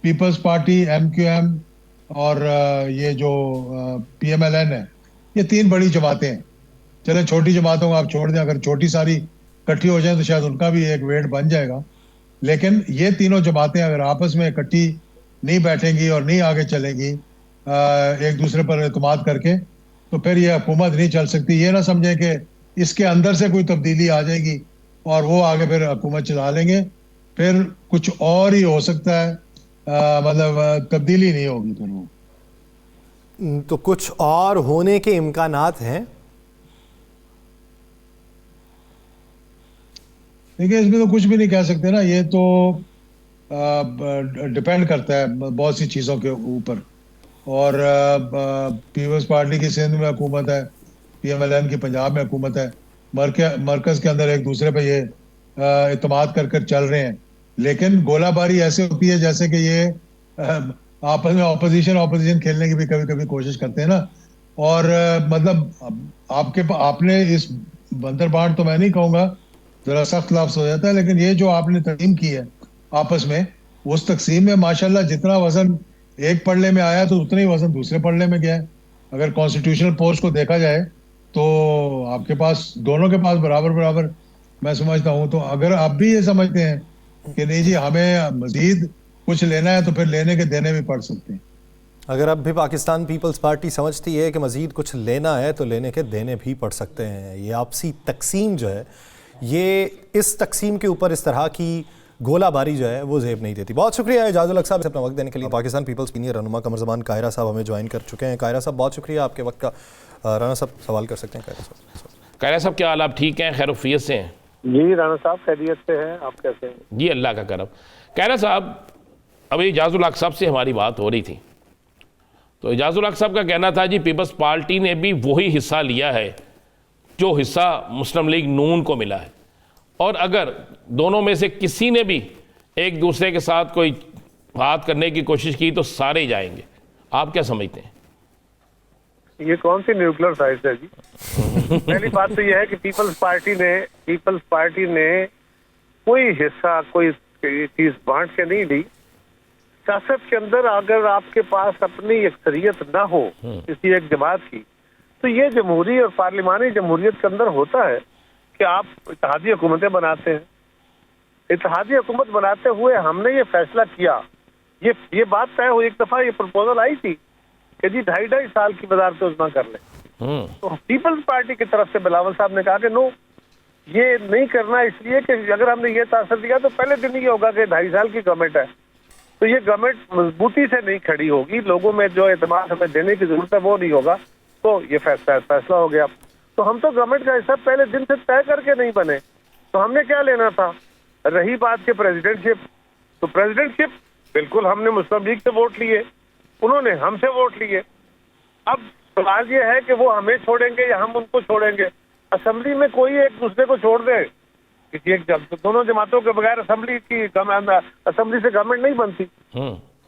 पीपल्स पार्टी, MQM और ये जो PMLN है, ये तीन बड़ी जमातें हैं। चले छोटी जमातों को आप छोड़ दें, अगर छोटी सारी इकट्ठी हो जाए तो शायद उनका भी एक वेट बन जाएगा, लेकिन ये तीनों जमातें अगर आपस में इकट्ठी नहीं बैठेंगी और नहीं आगे चलेंगी एक दूसरे पर एतमाद करके, तो फिर ये हुकूमत नहीं चल सकती। ये ना समझें कि इसके अंदर से कोई तब्दीली आ जाएगी और वो आगे फिर हुकूमत चला लेंगे, फिर कुछ और ही हो सकता है, मतलब तब्दीली नहीं होगी फिर वो। तो कुछ और होने के इम्कानात हैं? देखिए, इसमें तो कुछ भी नहीं कह सकते ना, ये तो डिपेंड करता है बहुत सी चीज़ों के ऊपर। और पीपल्स पार्टी की सिंध में हुकूमत है, PMLN की पंजाब में हुकूमत है, मरकज़ के अंदर एक दूसरे पे ये इत्तेमाद कर चल रहे हैं, लेकिन गोलाबारी ऐसे होती है जैसे कि ये आपस में ऑपोजिशन खेलने की भी कभी कभी कोशिश करते हैं ना। और मतलब आपने इस बंदर बांट तो मैं नहीं कहूँगा, ज़रा सख्त लफ्ज़ हो जाता है, लेकिन ये जो आपने तक़सीम की है आपस में, उस तक़सीम में माशाल्लाह जितना वज़न एक पड़ले में आया तो उतना ही वज़न दूसरे पड़ले में गया है। अगर कॉन्स्टिट्यूशनल पोस्ट को देखा जाए तो आपके पास, दोनों के पास बराबर बराबर मैं समझता हूँ। तो अगर आप भी ये समझते हैं कि नहीं जी हमें मज़ीद कुछ लेना है, तो फिर लेने के देने भी पड़ सकते हैं। अगर अब भी पाकिस्तान पीपल्स पार्टी समझती है कि मज़ीद कुछ लेना है तो लेने के देने भी पड़ सकते हैं। ये आपसी तकसीम जो है, ये इस तकसीम के ऊपर इस तरह की गोलाबारी जो है वो जेब नहीं देती। बहुत शुक्रिया एजाजुल हक साहब से अपना वक्त देने के लिए। पाकिस्तान पीपल्स सीनियर रहनुमा कमर ज़मान कायरा साहब हमें ज्वाइन कर चुके हैं। कायरा साहब बहुत शुक्रिया आपके वक्त का। राना साहब सवाल कर सकते हैं। कायरा साहब क्या हाल, आप ठीक हैं, खैरुफियत से हैं? जी राना साहब खैरियत से हैं, आप कैसे हैं? जी अल्लाह का करम। कायरा साहब, अभी एजाजुल हक साहब से हमारी बात हो रही थी, तो एजाजुल हक साहब का कहना था जी पीपल्स पार्टी ने भी वही हिस्सा लिया है जो हिस्सा मुस्लिम लीग नून को मिला है, और अगर दोनों में से किसी ने भी एक दूसरे के साथ कोई बात करने की कोशिश की तो सारे जाएंगे। आप क्या समझते हैं? ये कौन सी न्यूक्लियर साइंस है जी? पहली बात तो यह है कि पीपल्स पार्टी ने कोई हिस्सा, कोई चीज बांट के नहीं ली। सियासत के अंदर अगर आपके पास अपनी अक्सरियत ना हो किसी एक जमात की, तो ये जमहूरी और पार्लिमानी जमहूरियत के अंदर होता है कि आप इत्तेहादी हुकूमतें बनाते हैं, इत्तेहादी हुकूमत बनाते हुए हमने ये फैसला किया, ये बात तय हुई, एक दफा ये प्रपोजल आई थी कि जी 2.5 साल की वज़ारत उज़्मा कर लें। तो पीपल्स पार्टी की तरफ से बिलावल साहब ने कहा कि नो, ये नहीं करना, इसलिए कि अगर हमने ये तासर दिया तो पहले दिन ये होगा कि 2.5 साल की गवर्नमेंट है, तो ये गवर्नमेंट मजबूती से नहीं खड़ी होगी, लोगों में जो एतमाद हमें देने की जरूरत है वो नहीं होगा। तो ये फैसला हो गया। तो हम तो गवर्नमेंट का हिस्सा पहले दिन से तय करके नहीं बने, तो हमने क्या लेना था। रही बात के प्रेसिडेंटशिप, तो प्रेसिडेंटशिप बिल्कुल हमने मुस्लिम लीग से वोट लिए, उन्होंने हमसे वोट लिए। अब सवाल ये है कि वो हमें छोड़ेंगे या हम उनको छोड़ेंगे। असेंबली में कोई एक दूसरे को छोड़ दे, किसी एक दोनों जमातों के बगैर असेंबली से गवर्नमेंट नहीं बनती।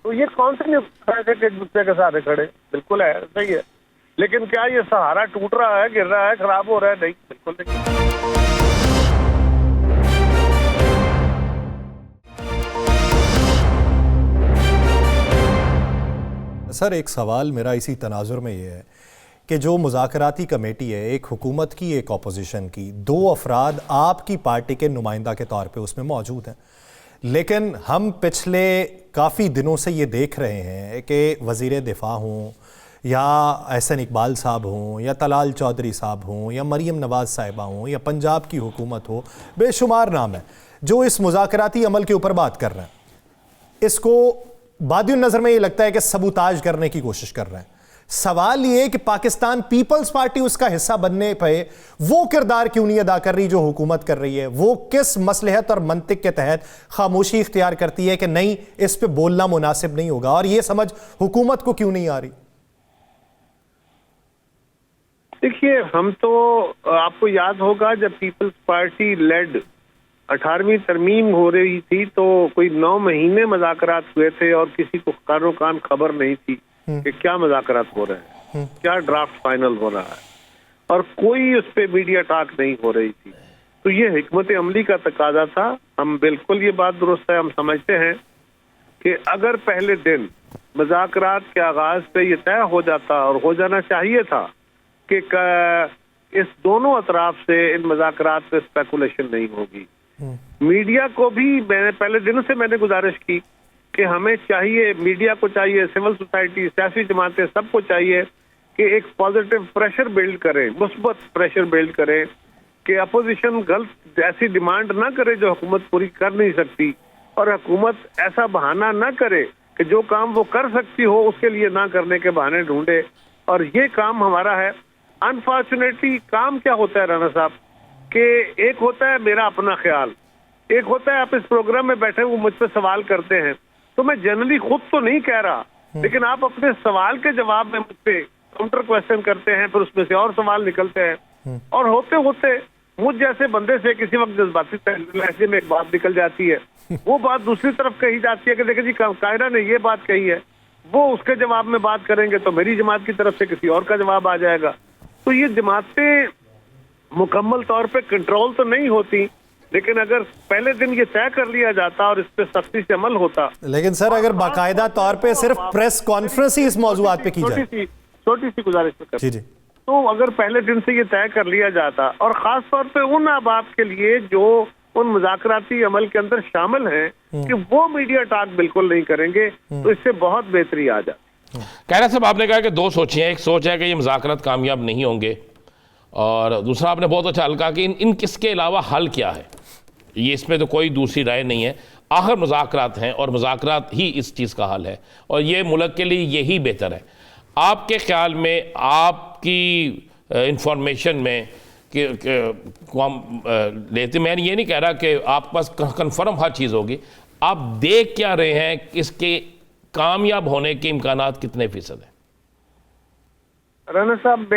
तो ये कौन से न्यूज़ है कि एक दूसरे के सहारे खड़े, बिल्कुल है, सही है। लेकिन क्या ये सहारा टूट रहा है, गिर रहा है, खराब हो रहा है? नहीं, बिल्कुल नहीं। सर, एक सवाल मेरा इसी तनाजुर में ये है कि जो मुज़ाकराती कमेटी है, एक हुकूमत की एक अपोजिशन की, 2 अफराद आपकी पार्टी के नुमाइंदा के तौर पे उसमें मौजूद हैं, लेकिन हम पिछले काफ़ी दिनों से ये देख रहे हैं कि वज़ीर दिफा हों या एहसन इकबाल साहब हों या तलाल चौधरी साहब हों या मरीम नवाज़ साहिबा हों या पंजाब की हुकूमत हो, बेशुमार नाम है जो इस मुज़ाकराती अमल के ऊपर बात कर रहे हैं। इसको बादियों नज़र में ये लगता है कि सबूताज करने की कोशिश कर रहे हैं। सवाल ये कि पाकिस्तान पीपल्स पार्टी उसका हिस्सा बनने पे वो किरदार क्यों नहीं अदा कर रही जो हुकूमत कर रही है? वो किस मसलहत और मंतिक के तहत खामोशी इख्तियार करती है कि नहीं, इस पे बोलना मुनासिब नहीं होगा, और ये समझ हुकूमत को क्यों नहीं आ रही? देखिए, हम तो, आपको याद होगा जब पीपल्स पार्टी लेड 18वीं तरमीम हो रही थी तो कोई 9 महीने मुज़ाकरात हुए थे और किसी को कानो कान खबर नहीं थी कि क्या मुज़ाकरात हो रहे हैं, क्या ड्राफ्ट फाइनल हो रहा है, और कोई उस पे मीडिया टॉक नहीं हो रही थी। तो ये हिकमत अमली का तकाजा था। हम बिल्कुल, ये बात दुरुस्त है, हम समझते हैं कि अगर पहले दिन मुज़ाकरात के आगाज पे ये तय हो जाता, और हो जाना चाहिए था, कि इस दोनों अतराफ से इन मुज़ाकरात पे स्पेकुलेशन नहीं होगी। मीडिया को भी मैंने पहले दिन से गुजारिश की कि हमें चाहिए, मीडिया को चाहिए, सिविल सोसाइटी, सियासी जमातें, सबको चाहिए कि एक पॉजिटिव प्रेशर बिल्ड करें, मुस्बत प्रेशर बिल्ड करें कि अपोजिशन गलत ऐसी डिमांड ना करे जो हुकूमत पूरी कर नहीं सकती, और हुकूमत ऐसा बहाना ना करे कि जो काम वो कर सकती हो उसके लिए ना करने के बहाने ढूंढे। और ये काम हमारा है। अनफॉर्चुनेटली काम क्या होता है राणा साहब, कि एक होता है मेरा अपना ख्याल, एक होता है आप इस प्रोग्राम में बैठे हुए मुझ पर सवाल करते हैं, तो मैं जनरली खुद तो नहीं कह रहा, लेकिन आप अपने सवाल के जवाब में मुझ पे काउंटर क्वेश्चन करते हैं, फिर उसमें से और सवाल निकलते हैं, और होते होते मुझ जैसे बंदे से किसी वक्त जज्बाती लहजे में एक बात निकल जाती है, वो बात दूसरी तरफ कही जाती है कि देखिए जी कायरा ने ये बात कही है, वो उसके जवाब में बात करेंगे तो मेरी जमात की तरफ से किसी और का जवाब आ जाएगा। तो ये जमातें मुकम्मल तौर पे कंट्रोल तो नहीं होती, लेकिन अगर पहले दिन ये तय कर लिया जाता और इस पे सख्ती से अमल होता। लेकिन सर, अगर बाकायदा तौर पे सिर्फ प्रेस कॉन्फ्रेंस ही इस मौजूद पे की जाए, छोटी सी गुजारिश जी जी, तो अगर पहले दिन से ये तय कर लिया जाता, और खास तौर पे उन अहबाब के लिए जो उन मुज़ाकराती अमल के अंदर शामिल हैं कि वो मीडिया टॉक बिल्कुल नहीं करेंगे, तो इससे बहुत बेहतरी आ जाती। कायरा साहब, आपने कहा कि 2 सोचें हैं, एक सोच है कि ये मुज़ाकरात कामयाब नहीं होंगे, और दूसरा आपने बहुत अच्छा हल कहा कि इन किसके अलावा हल क्या है। ये इसमें तो कोई दूसरी राय नहीं है, आखिर मुज़ाकरात हैं और मुज़ाकरात ही इस चीज़ का हल है, और ये मुल्क के लिए यही बेहतर है। आपके ख्याल में, आपकी इंफॉर्मेशन में कि हम लेते, मैं ये नहीं कह रहा कि आपके पास कन्फर्म हर चीज़ होगी, आप देख क्या रहे हैं, इसके कामयाब होने के इम्कानात कितने फीसद हैं? राना साहब,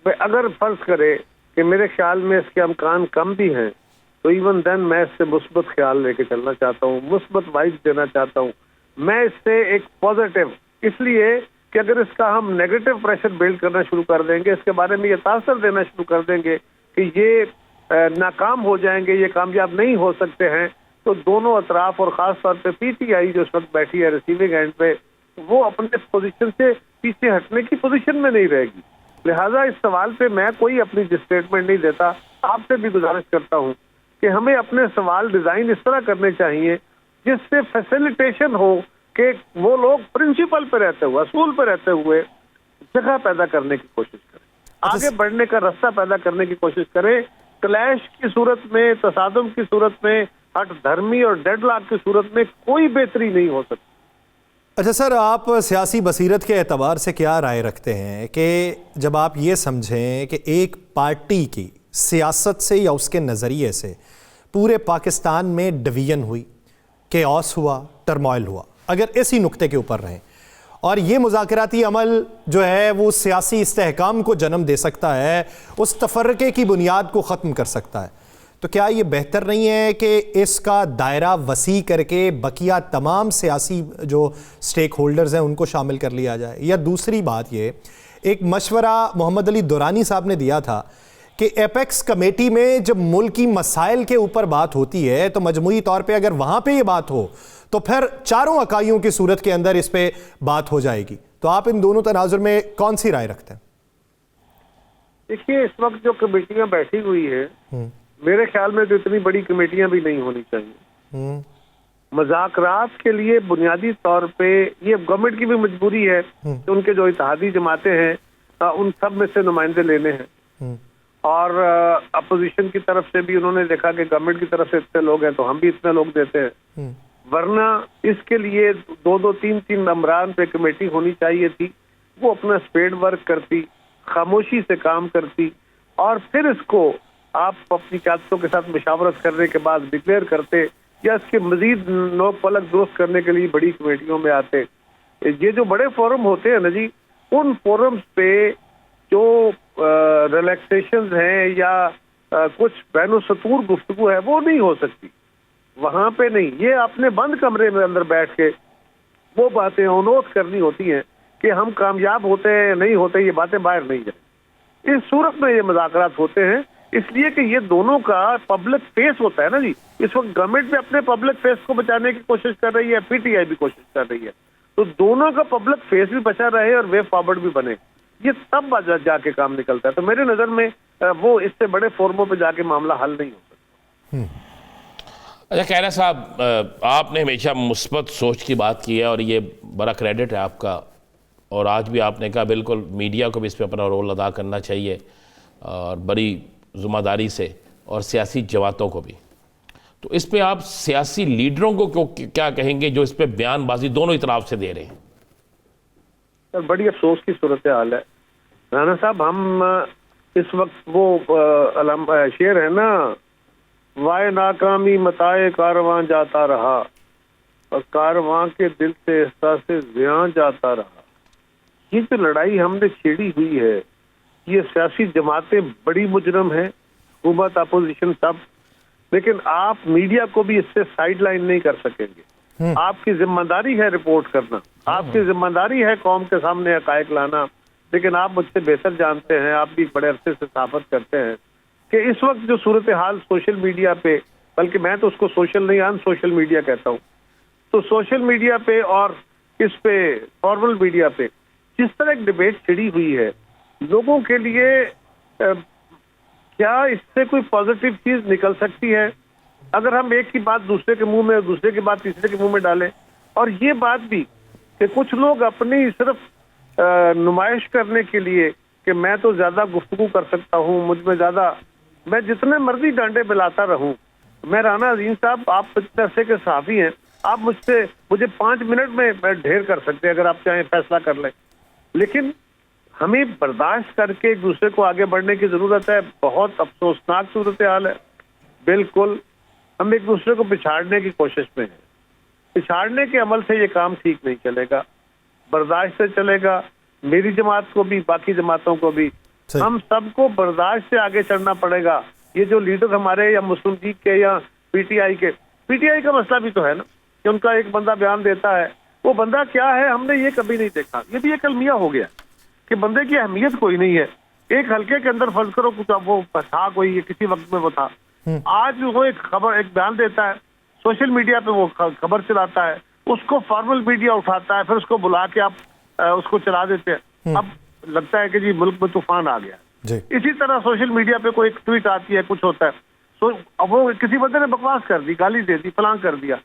मैं अगर फर्ज करे कि मेरे ख्याल में इसके इम्कान कम भी हैं, तो इवन देन मैं इससे मुस्बत ख्याल लेके चलना चाहता हूँ, मुस्बत वाइब देना चाहता हूँ। मैं इससे एक पॉजिटिव, इसलिए कि अगर इसका हम नेगेटिव प्रेशर बिल्ड करना शुरू कर देंगे, इसके बारे में ये तासर देना शुरू कर देंगे कि ये नाकाम हो जाएंगे, ये कामयाब नहीं हो सकते हैं, तो दोनों अतराफ और ख़ास तौर पे पीटीआई जो इस वक्त बैठी है रिसीविंग एंड पे, वो अपने पोजीशन से पीछे हटने की पोजीशन में नहीं रहेगी। लिहाजा इस सवाल पे मैं कोई अपनी स्टेटमेंट नहीं देता। आपसे भी गुजारिश करता हूँ कि हमें अपने सवाल डिजाइन इस तरह करने चाहिए जिससे फैसिलिटेशन हो कि वो लोग प्रिंसिपल पे रहते हुए, असूल पे रहते हुए जगह पैदा करने की कोशिश करें, आगे बढ़ने का रास्ता पैदा करने की कोशिश करें। क्लैश की सूरत में, तसादुम की सूरत में, हट धर्मी और डेडलॉक की सूरत में कोई बेहतरी नहीं हो सकती। अच्छा सर, आप सियासी बसीरत के एतबार से क्या राय रखते हैं कि जब आप ये समझें कि एक पार्टी की सियासत से या उसके नज़रिए से पूरे पाकिस्तान में डिवीजन हुई, केओस हुआ, टर्मोइल हुआ, अगर इसी नुक्ते के ऊपर रहें और ये मुज़ाकराती अमल जो है वो सियासी इस्तेहकाम को जन्म दे सकता है, उस तफर्रके की बुनियाद को ख़त्म कर सकता है, तो क्या ये बेहतर नहीं है कि इसका दायरा वसी करके बकिया तमाम सियासी जो स्टेक होल्डर्स हैं उनको शामिल कर लिया जाए? या दूसरी बात ये, एक मशवरा मोहम्मद अली दुरानी साहब ने दिया था कि एपेक्स कमेटी में जब मुल्की मसाइल के ऊपर बात होती है तो मजमूई तौर पे अगर वहाँ पे ये बात हो तो फिर चारों अकाइयों की सूरत के अंदर इस पे बात हो जाएगी। तो आप इन दोनों तनाजुर में कौन सी राय रखते हैं? देखिए, इस वक्त जो कमेटियां बैठी हुई है, मेरे ख्याल में तो इतनी बड़ी कमेटियां भी नहीं होनी चाहिए। मज़ाकरात के लिए बुनियादी तौर पे ये गवर्नमेंट की भी मजबूरी है कि उनके जो इत्तेहादी जमातें हैं उन सब में से नुमाइंदे लेने हैं, और अपोजिशन की तरफ से भी उन्होंने देखा कि गवर्नमेंट की तरफ से इतने लोग हैं तो हम भी इतने लोग देते हैं, वरना इसके लिए 2-2, 3-3 नंबरान पे कमेटी होनी चाहिए थी। वो अपना स्पेड वर्क करती, खामोशी से काम करती, और फिर इसको आप अपनी क्यादतों के साथ मुशावरत करने के बाद डिक्लेयर करते, या इसके मजीद नोक पलक दुरुस्त करने के लिए बड़ी कमेटियों में आते। ये जो बड़े फोरम होते हैं ना जी, उन फोरम्स पे जो रिलैक्सेशन है या कुछ बैनो सतूर गुफ्तगू है वो नहीं हो सकती, वहां पे नहीं। ये अपने बंद कमरे में अंदर बैठ के वो बातें अनोट करनी होती हैं कि हम कामयाब होते हैं नहीं होते, ये बातें बाहर नहीं जाए। इस सूरत में ये मुज़ाकरात होते हैं, इसलिए कि ये दोनों का पब्लिक फेस होता है ना जी। इस वक्त गवर्नमेंट भी अपने पब्लिक फेस को बचाने की कोशिश कर रही है, पीटीआई भी कोशिश कर रही है, तो दोनों का पब्लिक फेस भी बचा रहे और वे फॉरवर्ड भी बने, ये तब जाके काम निकलता है। तो मेरे नजर में वो इससे बड़े फोरमों पे जाके मामला हल नहीं हो सकता। अच्छा खैरा साहब, आपने हमेशा मुस्बत सोच की बात की है और ये बड़ा क्रेडिट है आपका, और आज भी आपने कहा बिल्कुल मीडिया को भी इस पर अपना रोल अदा करना चाहिए और बड़ी ज़िम्मेदारी से, और सियासी जमातों को भी। तो इस पे आप सियासी लीडरों को क्या कहेंगे जो इस पे बयानबाजी दोनों ही तरफ से दे रहे हैं? सर, बड़ी अफसोस की सूरत हाल है राना साहब। हम इस वक्त वो शेर है ना, वाय नाकामी मताए कारवां जाता रहा और कारवां के दिल से एहसास से ज़ियां जाता रहा। ये जो लड़ाई हमने छेड़ी हुई है, ये सियासी जमातें बड़ी मुजरम है, हुकूमत अपोजिशन सब, लेकिन आप मीडिया को भी इससे साइडलाइन नहीं कर सकेंगे। आपकी जिम्मेदारी है रिपोर्ट करना, आपकी जिम्मेदारी है कौम के सामने हकायक लाना, लेकिन आप मुझसे बेहतर जानते हैं, आप भी बड़े अरसे से सहाफत करते हैं कि इस वक्त जो सूरत हाल सोशल मीडिया पे, बल्कि मैं तो उसको सोशल नहीं अन सोशल मीडिया कहता हूँ, तो सोशल मीडिया पे और इस पे फॉर्मल मीडिया पे जिस तरह एक डिबेट छिड़ी हुई है, लोगों के लिए क्या इससे कोई पॉजिटिव चीज निकल सकती है अगर हम एक की बात दूसरे के मुंह में, दूसरे की बात तीसरे के मुंह में डालें? और ये बात भी कि कुछ लोग अपनी सिर्फ नुमाइश करने के लिए कि मैं तो ज्यादा गुफ्तगू कर सकता हूँ, मुझ में ज्यादा, मैं जितने मर्जी डांडे मिलाता रहूं, मैं राना अजीम साहब, आप इतने अरसे के सहाफी हैं, आप मुझे 5 मिनट में ढेर कर सकते हैं अगर आप चाहें, फैसला कर लें, लेकिन हमें बर्दाश्त करके एक दूसरे को आगे बढ़ने की जरूरत है। बहुत अफसोसनाक सूरत हाल है, बिल्कुल हम एक दूसरे को पिछाड़ने की कोशिश में हैं। पिछाड़ने के अमल से ये काम ठीक नहीं चलेगा, बर्दाश्त से चलेगा, मेरी जमात को भी, बाकी जमातों को भी, हम सबको बर्दाश्त से आगे चढ़ना पड़ेगा। ये जो लीडर हमारे या मुस्लिम लीग के या पीटीआई के, पीटीआई का मसला भी तो है ना कि उनका एक बंदा बयान देता है, वो बंदा क्या है हमने ये कभी नहीं देखा। ये भी एक अलमिया हो गया कि बंदे की अहमियत कोई नहीं है। एक हल्के के अंदर फर्ज करो कुछ वो था कोई, ये किसी वक्त में वो था, आज वो एक खबर, एक बयान देता है, सोशल मीडिया पे वो खबर चलाता है, उसको फॉर्मल मीडिया उठाता है, फिर उसको बुला के आप उसको चला देते हैं। अब लगता है कि जी मुल्क में तूफान आ गया। इसी तरह सोशल मीडिया पे कोई ट्वीट आती है, कुछ होता है, तो अब वो किसी बंदे ने बकवास कर दी, गाली दे दी, फलां कर दिया,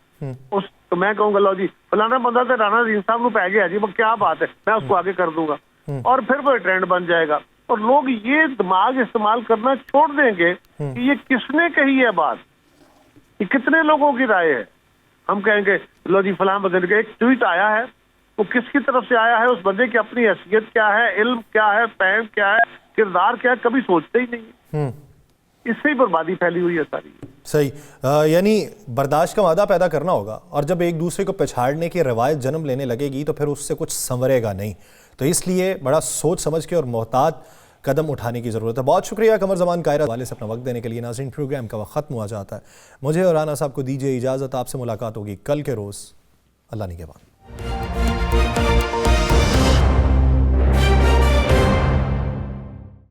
उस तो मैं कहूँगा लो जी फलाना बंदा तो राणा अजीम साहब को पै गया जी, वो क्या बात है, मैं उसको आगे कर दूंगा, और फिर वो ट्रेंड बन जाएगा। और लोग ये दिमाग इस्तेमाल करना छोड़ देंगे कि ये किसने कही है बात, ये कितने लोगों की राय है। हम कहेंगे लो जी फलां बंदे का एक ट्वीट आया है, वो किसकी तरफ से आया है, उस बंदे की अपनी हैसियत क्या है, इल्म क्या है, फहम क्या है, किरदार क्या है, कभी सोचते ही नहीं। इससे ही बर्बादी फैली हुई है सारी। सही, यानी बर्दाश्त का मादा पैदा करना होगा, और जब एक दूसरे को पछाड़ने की रवायत जन्म लेने लगेगी तो फिर उससे कुछ संवरेगा नहीं। तो इसलिए बड़ा सोच समझ के और मोहतात कदम उठाने की ज़रूरत है। बहुत शुक्रिया कमर ज़मान कायरा वाले से अपना वक्त देने के लिए। नाज़रीन, प्रोग्राम का वक्त ख़त्म हुआ जाता है, मुझे और राना साहब को दीजिए इजाज़त। आपसे मुलाकात होगी कल के रोज़, अल्लाह निगहबान।